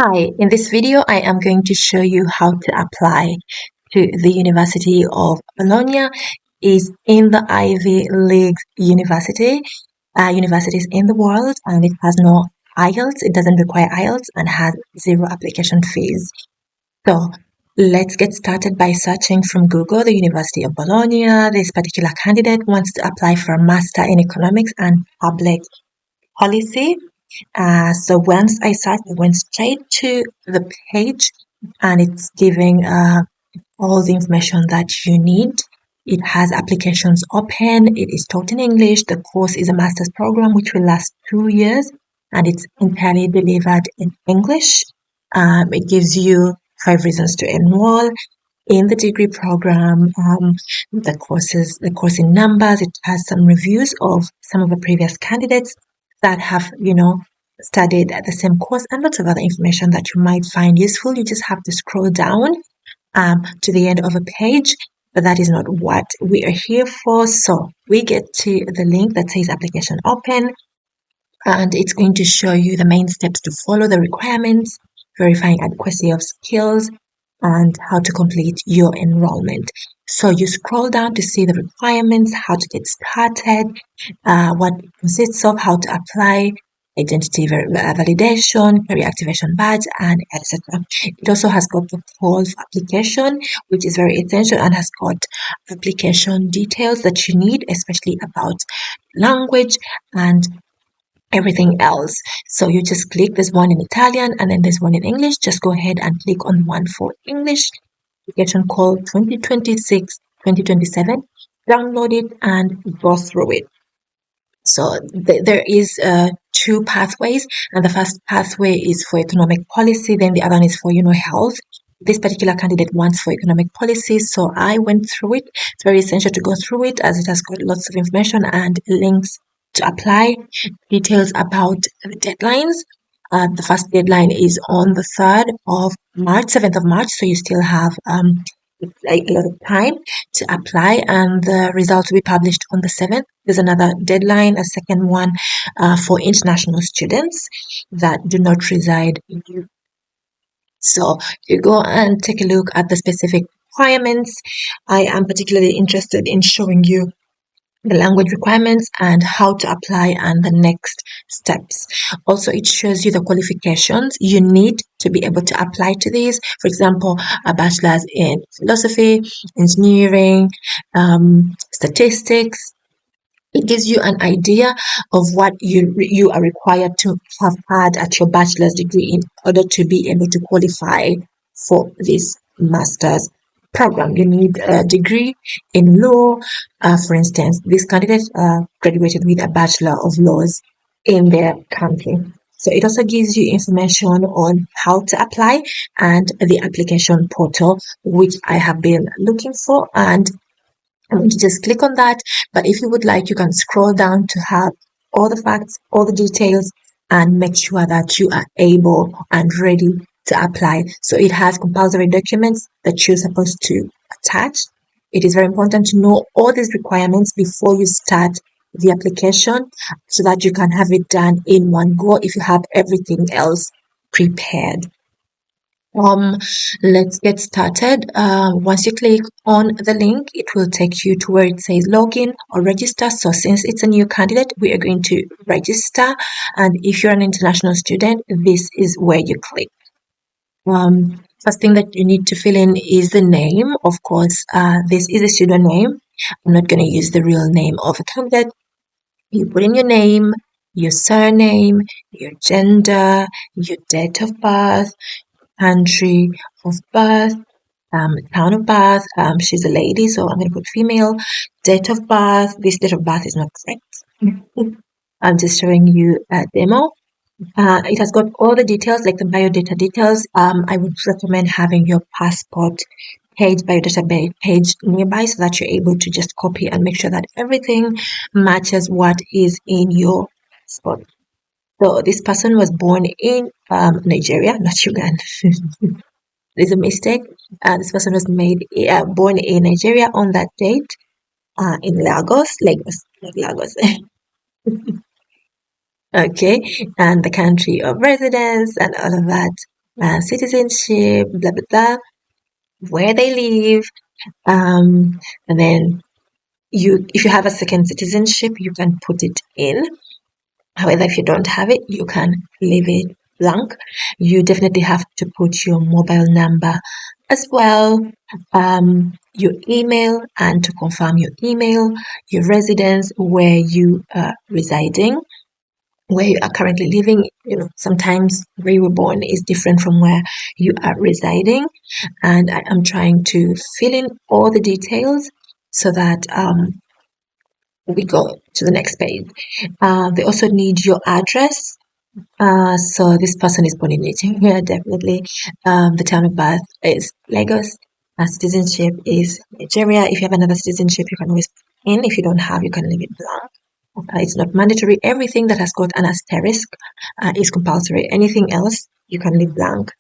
Hi, in this video, I am going to show you how to apply to the University of Bologna. Is in the Ivy League universities in the world, and it has no IELTS. It doesn't require IELTS and has zero application fees. So let's get started by searching from Google, the University of Bologna. This particular candidate wants to apply for a Master in Economics and Public Policy. So once I searched, I went straight to the page and it's giving all the information that you need. It has applications open. It is taught in English. The course is a master's program which will last 2 years and it's entirely delivered in English. It gives you 5 reasons to enroll in the degree program. The course in numbers. It has some reviews of some of the previous candidates that have, studied the same course and lots of other information that you might find useful. You just have to scroll down to the end of a page, but that is not what we are here for. So we get to the link that says application open, and it's going to show you the main steps to follow, the requirements, verifying adequacy of skills, and how to complete your enrollment. So you scroll down to see the requirements, how to get started, what it consists of, how to apply, identity validation, career activation badge, and etc. It also has got the call for application, which is very essential, and has got application details that you need, especially about language and everything else. So you just click, there's one in Italian and then there's one in English. Just go ahead and click on one for English. Application call 2026-2027. Download it and go through it. So there is two pathways, and the first pathway is for economic policy, then the other one is for health. This particular candidate wants for economic policy, so I went through it. It's very essential to go through it as it has got lots of information and links to apply, details about the deadlines. The first deadline is on the 3rd of March, 7th of March, so you still have a lot of time to apply, and the results will be published on the 7th. There's another deadline, a second one for international students that do not reside in the. So you go and take a look at the specific requirements. I am particularly interested in showing you the language requirements and how to apply and the next steps. Also, it shows you the qualifications you need to be able to apply to these. For example, a bachelor's in philosophy, engineering, statistics. It gives you an idea of what you are required to have had at your bachelor's degree in order to be able to qualify for this master's program. You need a degree in law. For instance, this candidate graduated with a Bachelor of Laws in their country. So it also gives you information on how to apply and the application portal, which I have been looking for, and I'm going to just click on that. But if you would like, you can scroll down to have all the facts, all the details, and make sure that you are able and ready to apply. So it has compulsory documents that you're supposed to attach. It is very important to know all these requirements before you start the application so that you can have it done in one go if you have everything else prepared. Let's get started. Once you click on the link, it will take you to where it says login or register. So since it's a new candidate, we are going to register. And if you're an international student, this is where you click. First thing that you need to fill in is the name. Of course, this is a pseudonym. I'm not going to use the real name of a candidate. You put in your name, your surname, your gender, your date of birth, country of birth, town of birth. She's a lady, so I'm going to put female. Date of birth. This date of birth is not correct. I'm just showing you a demo. It has got all the details, like the biodata details. I would recommend having your passport page, biodata page nearby so that you're able to just copy and make sure that everything matches what is in your passport. So this person was born in Nigeria, not Uganda. There's a mistake. This person was born in Nigeria on that date in Lagos, not Lagos. Okay, and the country of residence and all of that. citizenship, blah, blah, blah, where they live, and then if you have a second citizenship, you can put it in. However, if you don't have it, you can leave it blank. You definitely have to put your mobile number as well, your email, and to confirm your email, your residence, where you are residing, where you are currently living. Sometimes where you were born is different from where you are residing. And I am trying to fill in all the details so that we go to the next page. They also need your address. So this person is born in Nigeria, definitely. The town of birth is Lagos. Citizenship is Nigeria. If you have another citizenship, you can always put in. If you don't have, you can leave it blank. It's not mandatory. Everything that has got an asterisk is compulsory. Anything else, you can leave blank.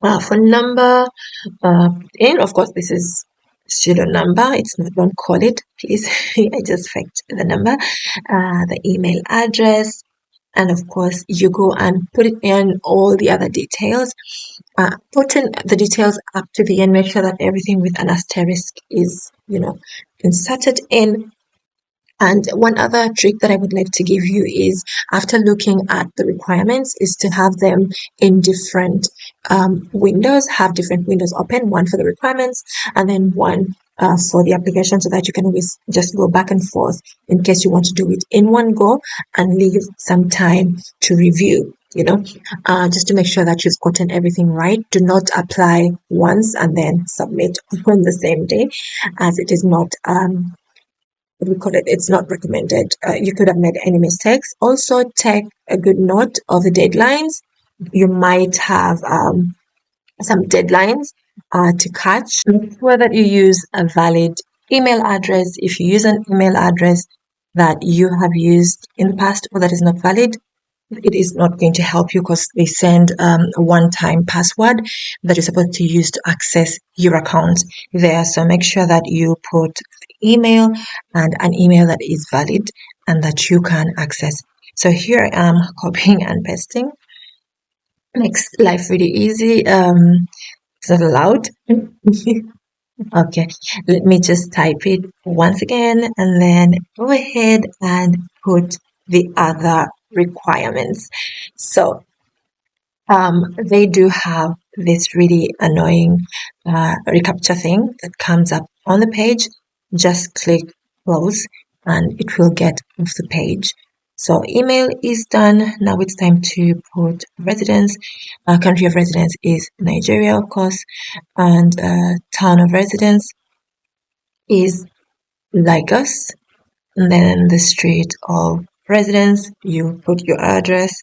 Phone number, in, of course, this is pseudo number. It's not, don't call it, please. I just faked the number. The email address, and of course, you go and put it in all the other details. Put in the details up to the end. Make sure that everything with an asterisk is, inserted in. And one other trick that I would like to give you is, after looking at the requirements, is to have them in different windows, have different windows open, one for the requirements and then one for the application, so that you can always just go back and forth in case you want to do it in one go and leave some time to review. Just to make sure that you've gotten everything right. Do not apply once and then submit on the same day, as it is not it's not recommended. You could have made any mistakes. Also, take a good note of the deadlines. You might have some deadlines to catch. Make sure that you use a valid email address. If you use an email address that you have used in the past or that is not valid, it is not going to help you, because they send a one-time password that you're supposed to use to access your account there. So make sure that you put email and an email that is valid and that you can access. So here I am copying and pasting. Makes life really easy. It's not allowed. Okay, let me just type it once again and then go ahead and put the other requirements. So they do have this really annoying reCAPTCHA thing that comes up on the page. Just click close and it will get off the page. So email is done. Now it's time to put residence. Country of residence is Nigeria, of course, and town of residence is Lagos. And then the street of residence, you put your address.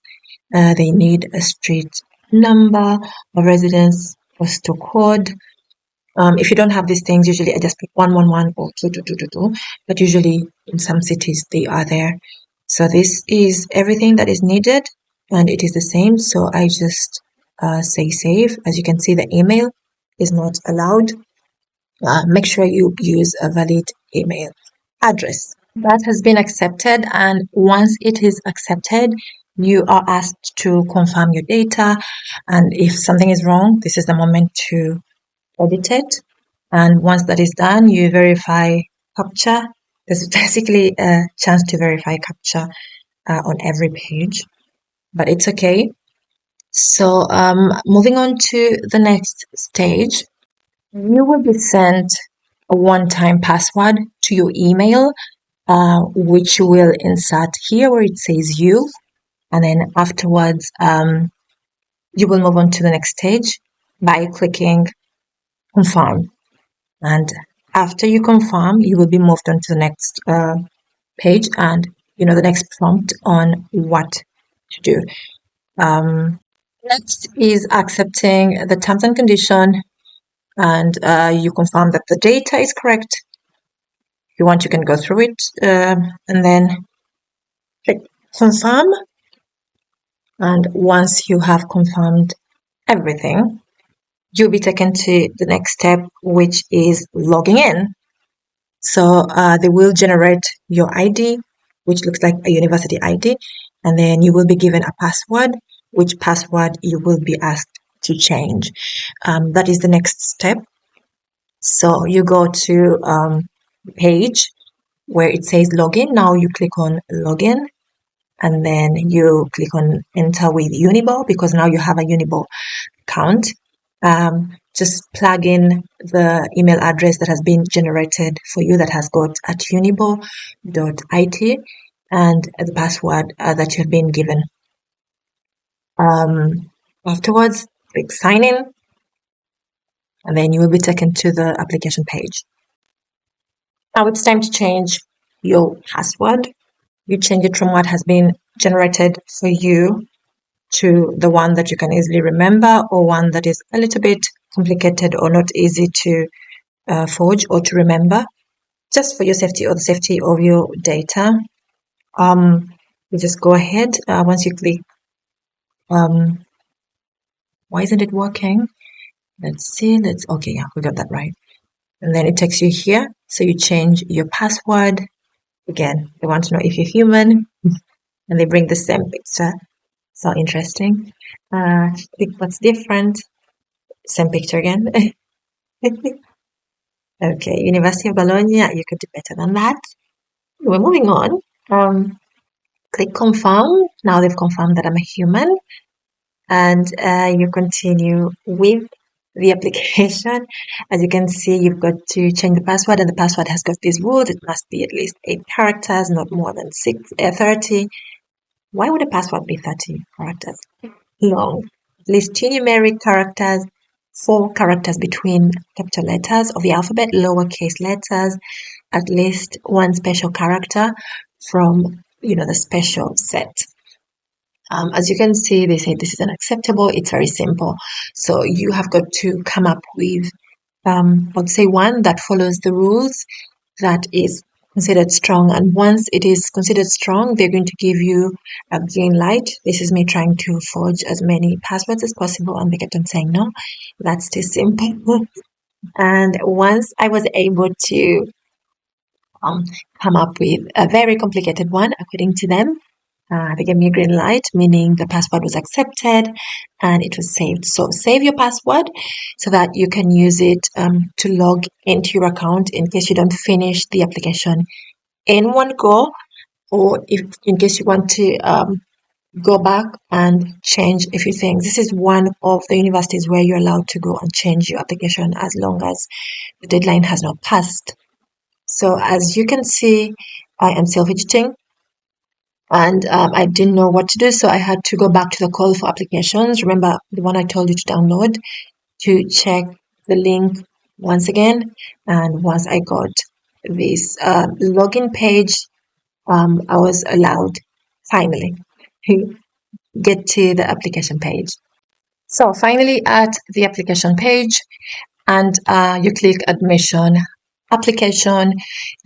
They need a street number, a residence, postal code. If you don't have these things, usually I just put 111 or 2222, but usually in some cities they are there. So this is everything that is needed, and it is the same. So I just say save. As you can see, the email is not allowed. Make sure you use a valid email address. That has been accepted, and once it is accepted, you are asked to confirm your data, and if something is wrong, this is the moment to edit it. And once that is done, you verify CAPTCHA. There's basically a chance to verify CAPTCHA on every page, but it's okay. So moving on to the next stage, you will be sent a one-time password to your email, which you will insert here where it says you, and then afterwards you will move on to the next stage by clicking confirm. And after you confirm, you will be moved on to the next page and the next prompt on what to do. Next is accepting the terms and condition, and you confirm that the data is correct. If you want, you can go through it and then click confirm. And once you have confirmed everything, you'll be taken to the next step, which is logging in. So they will generate your ID, which looks like a university ID, and then you will be given a password, which password you will be asked to change. That is the next step. So you go to page where it says login. Now you click on login, and then you click on enter with Unibo, because now you have a Unibo account. Just plug in the email address that has been generated for you, that has got at unibo.it, and the password that you've been given. Afterwards, click sign in, and then you will be taken to the application page. Now it's time to change your password. You change it from what has been generated for you to the one that you can easily remember, or one that is a little bit complicated or not easy to forge or to remember, just for your safety or the safety of your data. You just go ahead. Once you click, why isn't it working? Let's see. Okay, yeah, we got that right. And then it takes you here. So you change your password. Again, they want to know if you're human, and they bring the same picture. So interesting. Click what's different. Same picture again. Okay, University of Bologna, you could do better than that. We're moving on. Click confirm. Now they've confirmed that I'm a human, and you continue with the application. As you can see, you've got to change the password, and the password has got these rules. It must be at least 8 characters, not more than 30. Why would a password be 30 characters long? At least 2 numeric characters, 4 characters between capital letters of the alphabet, lowercase letters, at least 1 special character from, the special set. As you can see, they say this is unacceptable. It's very simple. So you have got to come up with, I'd say, one that follows the rules, that is considered strong. And once it is considered strong, they're going to give you a green light. This is me trying to forge as many passwords as possible, and they kept on saying, no, that's too simple. And once I was able to come up with a very complicated one, according to them, they gave me a green light, meaning the password was accepted and it was saved. So save your password so that you can use it to log into your account in case you don't finish the application in one go, or if in case you want to go back and change a few things. This is one of the universities where you're allowed to go and change your application as long as the deadline has not passed. So as you can see, I am self-editing, and I didn't know what to do, so I had to go back to the call for applications. Remember the one I told you to download, to check the link once again. And once I got this login page, I was allowed finally to get to the application page. So finally at the application page, and you click admission application,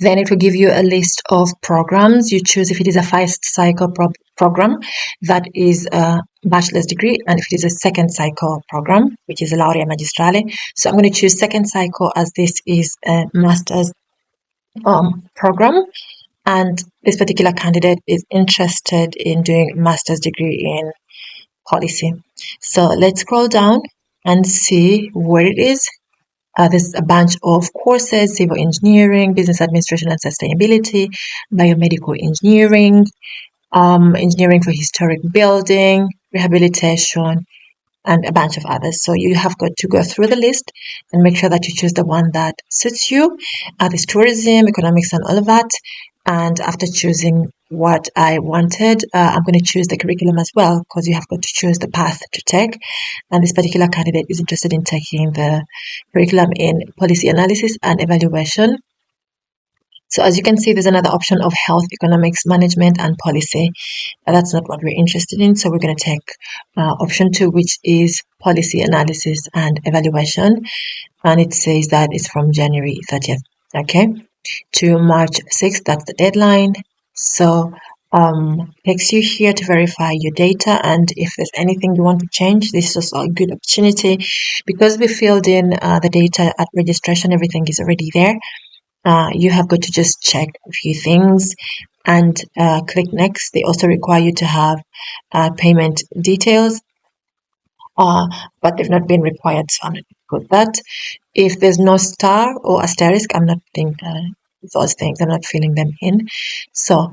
then it will give you a list of programs. You choose if it is a first cycle program, that is a bachelor's degree, and if it is a second cycle program, which is a laurea magistrale. So I'm going to choose second cycle, as this is a master's program, and this particular candidate is interested in doing a master's degree in policy. So let's scroll down and see where it is. There's a bunch of courses: civil engineering, business administration and sustainability, biomedical engineering, engineering for historic building, rehabilitation, and a bunch of others. So you have got to go through the list and make sure that you choose the one that suits you. There's tourism, economics, and all of that. And after choosing what I wanted, I'm going to choose the curriculum as well, because you have got to choose the path to take. And this particular candidate is interested in taking the curriculum in policy analysis and evaluation. So as you can see, there's another option of health, economics, management, and policy. That's not what we're interested in. So we're going to take option 2, which is policy analysis and evaluation. And it says that it's from January 30th, okay, to March 6th. That's the deadline. So takes you here to verify your data, and if there's anything you want to change, this is also a good opportunity, because we filled in the data at registration. Everything is already there. You have got to just check a few things and click next. They also require you to have payment details but they've not been required, so I'm not going to put that. If there's no star or asterisk, I'm not putting those things. I'm not filling them in. So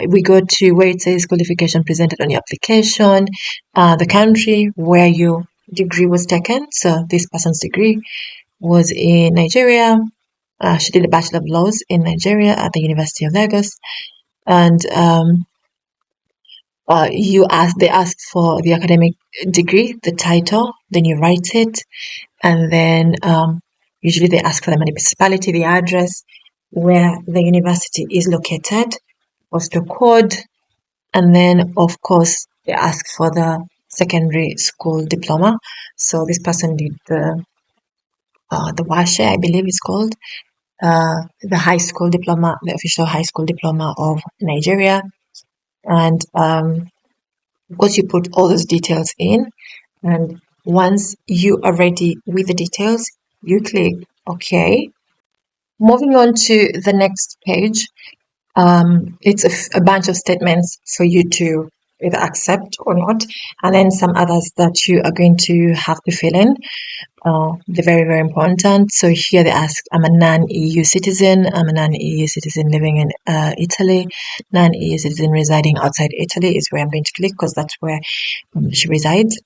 we go to where it says qualification presented on your application, the country where your degree was taken. So this person's degree was in Nigeria. She did a Bachelor of Laws in Nigeria at the University of Lagos. And they ask for the academic degree, the title, then you write it, and then usually they ask for the municipality, the address where the university is located, postal code, and then of course they ask for the secondary school diploma. So this person did the WASHE, I believe it's called, the high school diploma, the official high school diploma of Nigeria, and of course you put all those details in. And once you are ready with the details, you click OK. Moving on to the next page, it's a bunch of statements for you to either accept or not, and then some others that you are going to have to fill in. They're very, very important. So here they ask, I'm a non-EU citizen. I'm a non-EU citizen living in Italy. Non-EU citizen residing outside Italy is where I'm going to click because that's where she resides.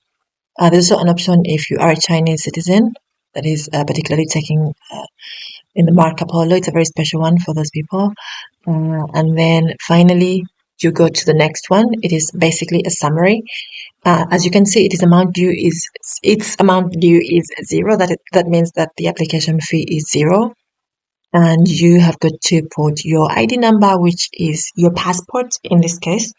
There's also an option if you are a Chinese citizen, that is particularly taking in the Marco Polo. It's a very special one for those people. And then finally, you go to the next one. It is basically a summary. As you can see, its amount due is zero. That means that the application fee is zero. And you have got to put your ID number, which is your passport in this case.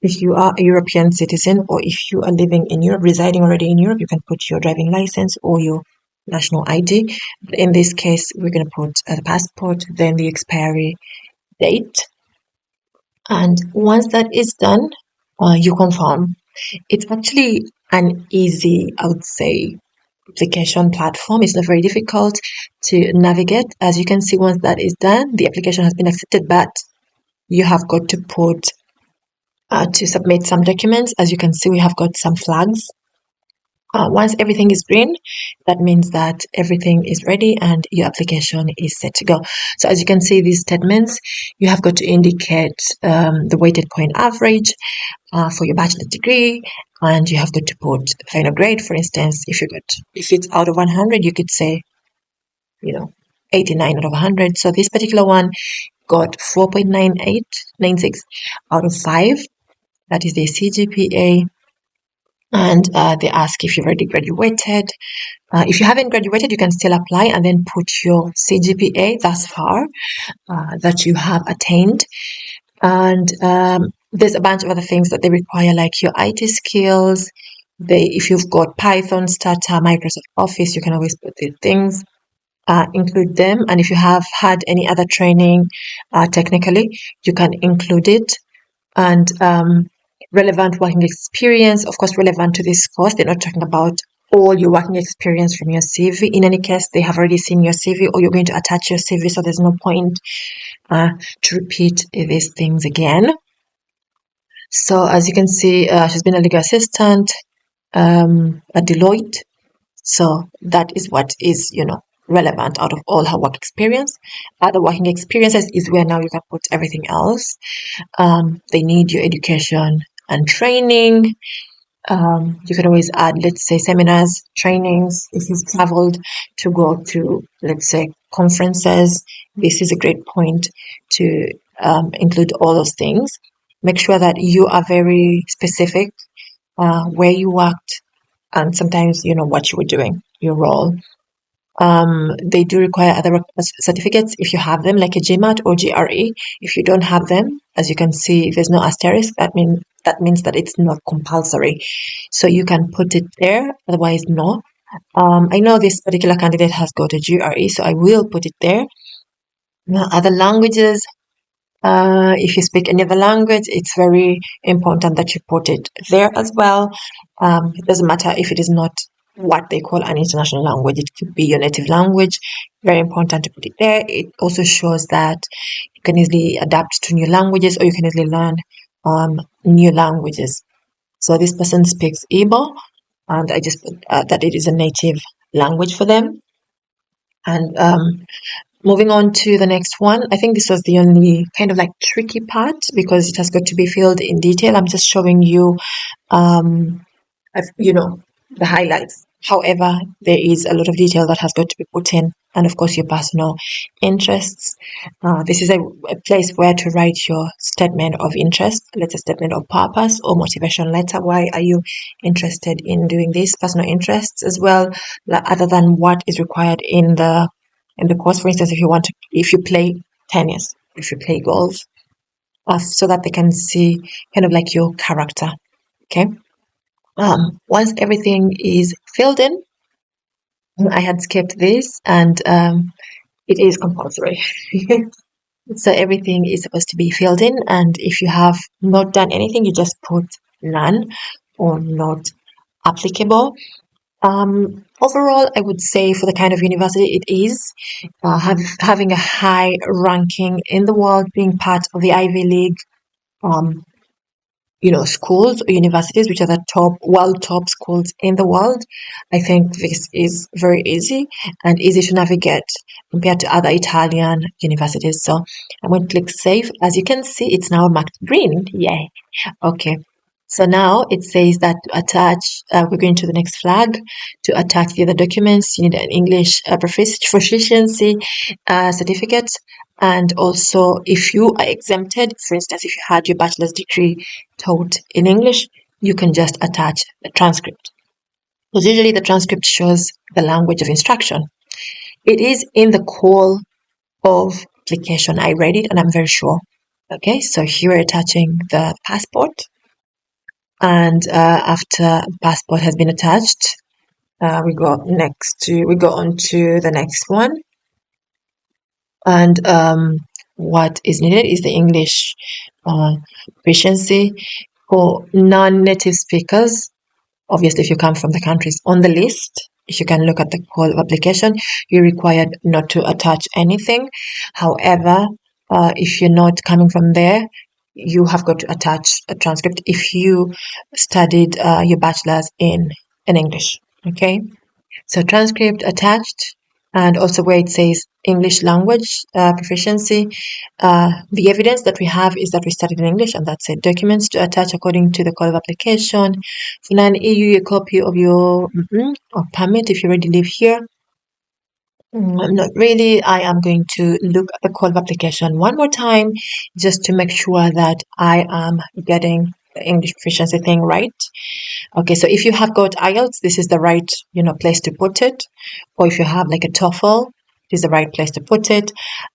If you are a European citizen or if you are living in Europe, residing already in Europe, you can put your driving license or your national ID. In this case, we're going to put the passport, then the expiry date. And once that is done, you confirm. It's actually an easy, I would say, application platform. It's not very difficult to navigate. As you can see, once that is done, the application has been accepted, but you have got to put to submit some documents. As you can see, we have got some flags. Once everything is green, that means that everything is ready and your application is set to go. So as you can see, these statements, you have got to indicate the weighted point average for your bachelor degree, and you have got to put final grade. For instance, if it's out of 100, you could say, 89 out of 100. So this particular one got 4.9896 out of 5. That is the CGPA. And they ask if you've already graduated. If you haven't graduated, you can still apply and then put your CGPA thus far that you have attained. And there's a bunch of other things that they require, like your IT skills. If you've got Python, Starter, Microsoft Office, you can always put these things, include them. And if you have had any other training technically, you can include it. And relevant working experience, of course, relevant to this course. They're not talking about all your working experience from your CV. In any case, they have already seen your CV or you're going to attach your CV, so there's no point to repeat these things again. So as you can see, she's been a legal assistant at Deloitte. So that is what is, relevant out of all her work experience. Other working experiences is where now you can put everything else. They need your education and training. You can always add, let's say, seminars, trainings. If you've traveled to go to, let's say, conferences, this is a great point to include all those things. Make sure that you are very specific where you worked and sometimes, what you were doing, your role. They do require other certificates if you have them, like a GMAT or GRE. If you don't have them, as you can see, there's no asterisk. That means that it's not compulsory. So you can put it there, otherwise no. I know this particular candidate has got a GRE, so I will put it there. Now, other languages, if you speak any other language, it's very important that you put it there as well. It doesn't matter if it is not what they call an international language. It could be your native language. Very important to put it there. It also shows that you can easily adapt to new languages or you can easily learn new languages. So this person speaks Igbo. and I just put that it is a native language for them. And moving on to the next one, I think this was the only kind of like tricky part because it has got to be filled in detail. I'm just showing you, um, you know, the highlights. However, there is a lot of detail that has got to be put in, and of course, your personal interests. This is a place where to write your statement of interest, let's say statement of purpose or motivation letter. Why are you interested in doing this? Personal interests as well, other than what is required in the course. For instance, if you play tennis, if you play golf, so that they can see kind of like your character. Okay. Once everything is filled in, I had skipped this, and it is compulsory. So everything is supposed to be filled in, and if you have not done anything, you just put none or not applicable. Overall, I would say for the kind of university it is, having a high ranking in the world, being part of the Ivy League, um, schools or universities, which are the top schools in the world. I think this is very easy and easy to navigate compared to other Italian universities. So I'm going to click save. As you can see, it's now marked green. Yay. Okay. So now it says that to attach, we're going to the next flag. To attach the other documents, you need an English proficiency certificate. And also, if you are exempted, for instance, if you had your bachelor's degree taught in English, you can just attach the transcript. Because usually the transcript shows the language of instruction. It is in the call of application. I read it and I'm very sure. Okay, so here we're attaching the passport. And after passport has been attached, we go on to the next one. And what is needed is the English proficiency for non-native speakers. Obviously, if you come from the countries on the list, if you can look at the call of application, you're required not to attach anything. However, if you're not coming from there, you have got to attach a transcript if you studied your bachelor's in English. Okay, so transcript attached, and also where it says English language proficiency. The evidence that we have is that we studied in English, and that's it. Documents to attach according to the call of application. For non-EU, a copy of your or permit if you already live here. Not really. I am going to look at the call of application one more time just to make sure that I am getting the English proficiency thing right. Okay, so if you have got IELTS, this is the right, place to put it. Or if you have like a TOEFL, this is the right place to put it.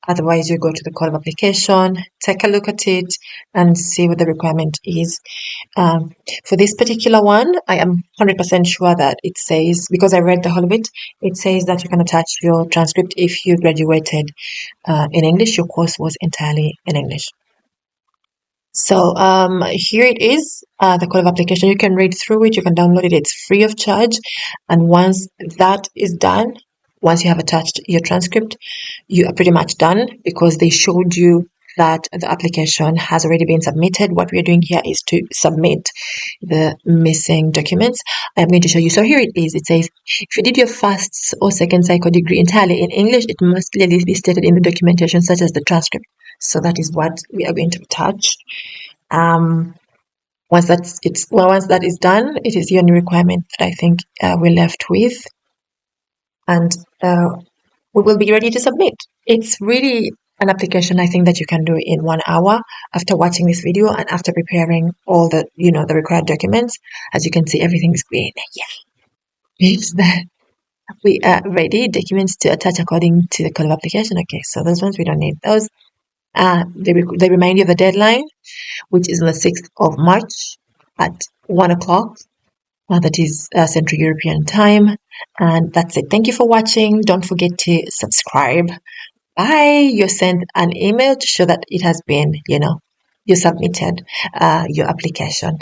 Otherwise, you go to the call of application, take a look at it, and see what the requirement is. For this particular one, I am 100% sure that it says, because I read the whole of it, it says that you can attach your transcript if you graduated in English, your course was entirely in English. So here it is, the call of application. You can read through it, you can download it, it's free of charge. And once that is done, once you have attached your transcript, you are pretty much done because they showed you that the application has already been submitted. What we are doing here is to submit the missing documents. I'm going to show you. So here it is. It says, if you did your first or second cycle degree entirely in English, it must clearly be stated in the documentation, such as the transcript. So that is what we are going to attach. Once that is done, it is the only requirement that I think we're left with, and we will be ready to submit. It's really an application I think that you can do in 1 hour after watching this video and after preparing all the the required documents. As you can see, everything is green. Yeah, means that we are ready. Documents to attach according to the call of application. Okay, so those ones we don't need those. They remind you of the deadline, which is on the 6th of March at 1 o'clock. That is Central European time. And that's it. Thank you for watching. Don't forget to subscribe. Bye. You're sent an email to show that it has been, you submitted your application.